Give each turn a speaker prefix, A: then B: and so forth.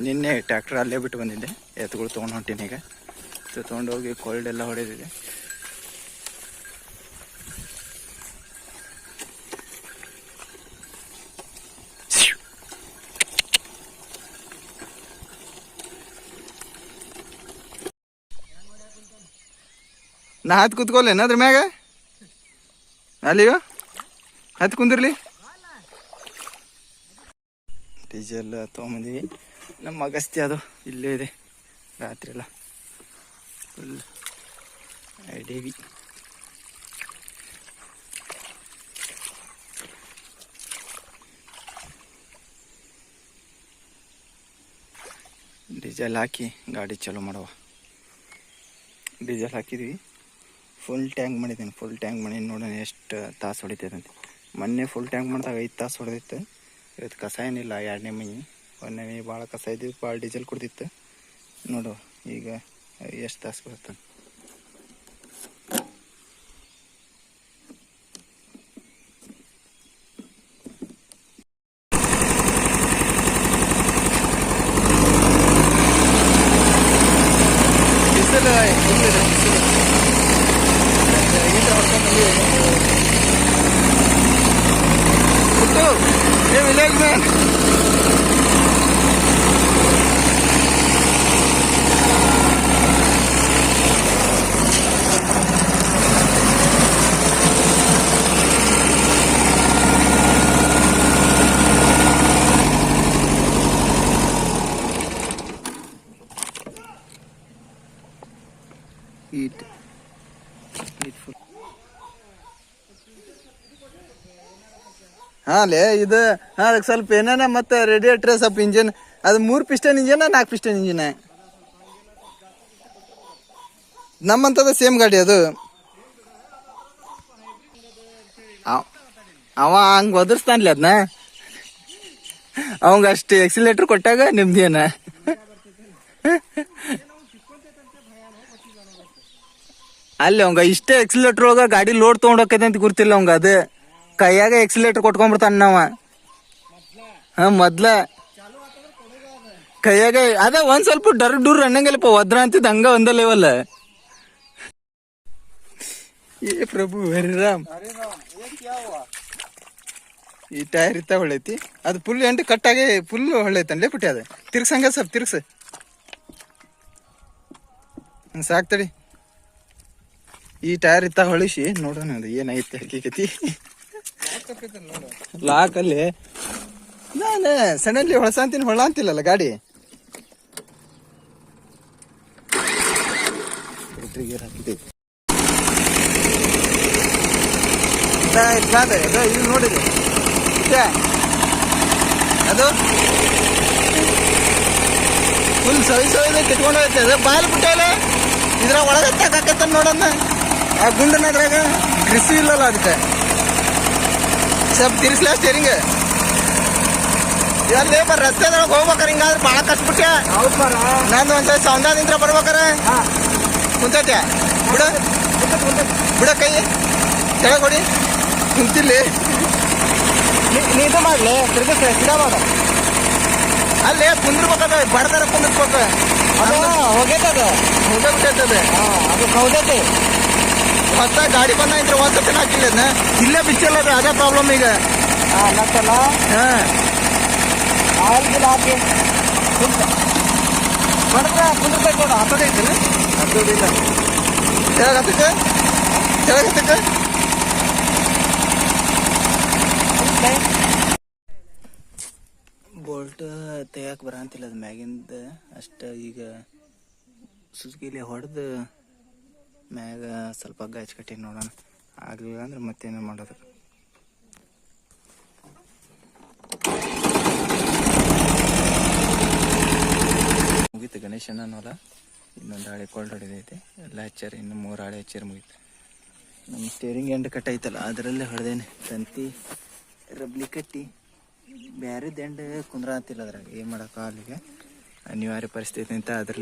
A: ನಿನ್ನೆ ಟ್ರ್ಯಾಕ್ಟರ್ ಅಲ್ಲೇ ಬಿಟ್ಟು ಬಂದಿದ್ದೆ, ಎತ್ತುಗಳು ತೊಗೊಂಡು ಹೊಂಟೀನಿ. ಈಗ ತೊಗೊಂಡೋಗಿ ಕೋಲ್ಡ್ ಎಲ್ಲ ಹೊಡೆದಿದೆ. ನಾ ಹತ್ತು ಕೂತ್ಕೊಲ್ಲೇನ ಅದ್ರ ಮ್ಯಾಗ ಅಲ್ಲಿಯೋ ಹತ್ತು ಕುಂದಿರ್ಲಿ. ಡೀಸೆಲ್ ತೊಗೊಂಬಂದಿವಿ. ನಮ್ಮ ಅಗಸ್ತ್ಯ ಅದು ಇಲ್ಲೇ ಇದೆ. ರಾತ್ರಿ ಎಲ್ಲ ಫುಲ್ ಐಡೇವಿ. ಡೀಸೆಲ್ ಹಾಕಿ ಗಾಡಿ ಚಾಲೂ ಮಾಡುವ. ಡೀಸೆಲ್ ಹಾಕಿದ್ವಿ, ಫುಲ್ ಟ್ಯಾಂಕ್ ಮಾಡಿದ್ದೀನಿ. ಫುಲ್ ಟ್ಯಾಂಕ್ ಮಾಡಿ ನೋಡೋಣ ಎಷ್ಟು ತಾಸು ಹೊಡಿತೈತಂತೆ. ಮೊನ್ನೆ ಫುಲ್ ಟ್ಯಾಂಕ್ ಮಾಡಿದಾಗ 5 ತಾಸು ಹೊಡೆದಿತ್ತು. ಇವತ್ತು ಕಸ ಏನಿಲ್ಲ, 2ನೇ ಮೈ. 1ನೇ ಮೈ ಭಾಳ ಕಸ ಇದ್ದಿದ್ದು, ಭಾಳ ಡೀಸೆಲ್ ಕೊಡ್ತಿತ್ತು. ನೋಡು ಈಗ ಎಷ್ಟು ತಾಸು ಬರುತ್ತೆ. Hey, village man. Eat food. ಹಾಂ ಲೇ ಇದು ಅದಕ್ಕೆ ಸ್ವಲ್ಪ ಏನಾನ ಮತ್ತು ರೇಡಿಯೇಟ್ರ್ ಸ್ವಲ್ಪ ಇಂಜಿನ್ ಅದು 3 ಪಿಸ್ಟನ್ ಇಂಜಿನ 4 ಪಿಸ್ಟನ್ ಇಂಜಿನ ನಮ್ಮಂಥದ್ದು ಸೇಮ್ ಗಾಡಿ ಅದು. ಅವ ಹಂಗೆ ಒದರ್ಸ್ತಾನ್ಲಿ ಅದನ್ನ. ಅವಂಗ ಅಷ್ಟು ಎಕ್ಸಿಲೇಟ್ರ್ ಕೊಟ್ಟಾಗ ನಿಮ್ದೇನ ಅಲ್ಲಿ ಅವಂಗ ಇಷ್ಟೇ ಎಕ್ಸಿಲೇಟ್ರ್ ಒಳಗ ಗಾಡಿ ಲೋಡ್ ತೊಗೊಂಡೋಕೈತೆ ಅಂತ ಗುರ್ತಿಲ್ಲ ಅವಂಗ. ಅದು ಕೈಯಾಗ ಎಕ್ಸಿಲೇಟರ್ ಕೊಟ್ಕೊಂಡ್ಬಿಡ್ತಾನ ನಾವ. ಮೊದ್ಲ ಕೈಯಾಗ ಅದ ಒಂದ್ ಸ್ವಲ್ಪ ಡೂರ್ ಅನ್ನಂಗಿಲ್ಲಪ್ಪ, ಒದ್ರ ಅಂತಿದ್ ಹಂಗ ಒಂದ ಲೆವೆಲ್. ಏ ಪ್ರಭು ಹರಿರಾಮ್, ಈ ಟೈರ್ ಇತ್ತ ಹೊಳ್ಳೈತಿ. ಅದು ಫುಲ್ ಎಂಟು ಕಟ್ಟಾಗಿ ಫುಲ್ ಹೊಳ್ಳೈತನ್ಲೇ ಪುಟ್ಟಿ. ಅದ ತಿರ್ಗ್ಸಂಗ ಸ್ವಲ್ಪ ತಿರ್ಗ್ಸ ಸಾಕ್ತಡಿ. ಈ ಟೈರ್ ಇತ್ತ ಹೊಳಿಸಿ ನೋಡೋಣ ಅದು ಏನೈತಿ ಹಕ್ಕಿಕತಿ. ಲಾಕಲ್ಲಿ ನಾನು ಸಡನ್ಲಿ ಹೊಳಸಂತೀನಿ ಹೊಳ ಅಂತಿಲ್ಲಲ್ಲ ಗಾಡಿ. ಇದು ನೋಡಿದ್ರು ಅದು ಫುಲ್ ಸವಿ ಕಿತ್ಕೊಂಡು ಹೋಗ್ತದೆ. ಅದು ಬಾಲ್ ಬಿಟ್ಟಲ್ಲ ಇದ್ರ ಒಳಗೆ ತಗತ್ತ ನೋಡೋಣ. ಆ ಗುಂಡನದ್ರಾಗ ಗ್ರಿಸಿ ಇಲ್ಲಲ್ಲ, ಅದಕ್ಕೆ ಸ್ವಲ್ಪ ತಿರ್ಸ್ಲಾ ಸ್ಟೇರಿಂಗ್. ಅಲ್ಲಿ ರಸ್ತೆದೊಳಗೆ ಹೋಗ್ಬೇಕಾರೆ ಹಿಂಗಾದ್ರೆ ಭಾಳ ಕಚ್ಬಿಟ್ಟೆ. ನಂದು ಒಂದ್ಸಲ ಸೌಂದಾದಿಂದ್ರ ಬರ್ಬೇಕಾರೆ ಕುಂತೈತೆ ಬಿಡ ಕೈ ಕೆಳಗೆ ಹೊಡಿ ಕುಂತಿಲ್ಲಿ. ನೀದು ಮಾಡ್ಲಿ ಗಿಡ ಮಾಡ ಅಲ್ಲಿ ಕುಂದಿರ್ಬೇಕದ ಬಡದಾರ ಕುಂದಿರ್ಬೇಕು. ಅದು ಹೋಗೈತದ ಹೋಗಬಿಟ್ಟೈತದ, ಅದು ಹೌದೈತಿ. ಹೊಸ ಗಾಡಿ ಬಂದ ಒಂದ್ಸತಿ ಹಾಕಿಲ್ಲ ಅದನ್ನ, ಇಲ್ಲೇ ಬಿಚ್ಚಲ್ಲ. ಅದು ಅದೇ ಪ್ರಾಬ್ಲಮ್ ಈಗ. ಹಾಕಲ್ಲ ಹಾಕಿ ಬಡದ್ರ ಕುಂದಿರ್ಬೇಕು. ನೋಡು ಹತ್ತದೈತಿಲ್ಲ, ಹತ್ತೋದಿಲ್ಲ. ಕೆಳಗತ್ತಕ್ಕೆ ಬೋಲ್ಟ್ ತೆಗಿಯಕ್ಕೆ ಬರಂತಿಲ್ಲ ಅದು ಮ್ಯಾಗಿಂದ ಅಷ್ಟ. ಈಗ ಸುಜುಕಿಲಿ ಹೊಡೆದು ಮ್ಯಾಗ ಸ್ವಲ್ಪ ಹಗ್ಗ ಹಚ್ಕಟ್ಟಿ ನೋಡೋಣ. ಆಗಲಿಲ್ಲ ಅಂದ್ರೆ ಮತ್ತೇನು ಮಾಡೋದು. ಮುಗೀತು ಗಣೇಶನ ಅನ್ನೋಲ್ಲ. ಇನ್ನೊಂದು ಹಾಳೆ ಕೋಲ್ಡ್ ಹೊಡೆದೈತೆ, ಎಲ್ಲ ಹಚ್ಚಾರ. ಇನ್ನು 3 ಹಾಳೆ ಹಚ್ಚಾರ ಮುಗೀತು. ನಮ್ಮ ಸ್ಟೇರಿಂಗ್ ಎಂಡ್ ಕಟ್ ಐತಲ್ಲ ಅದರಲ್ಲೇ ಹೊಡೆದೇನೆ. ತಂತಿ ರಬ್ಲಿ ಕಟ್ಟಿ ಬ್ಯಾರೆ ದಂಡ ಕುಂದ್ರ ಅಂತಿಲ್ಲ. ಅದ್ರಾಗ ಏನು ಮಾಡೋಕ್ಕೂ ಅಲ್ಲಿಗೆ ಅನಿವಾರ್ಯ ಪರಿಸ್ಥಿತಿ ಅಂತ ಅದ್ರಲ್ಲಿ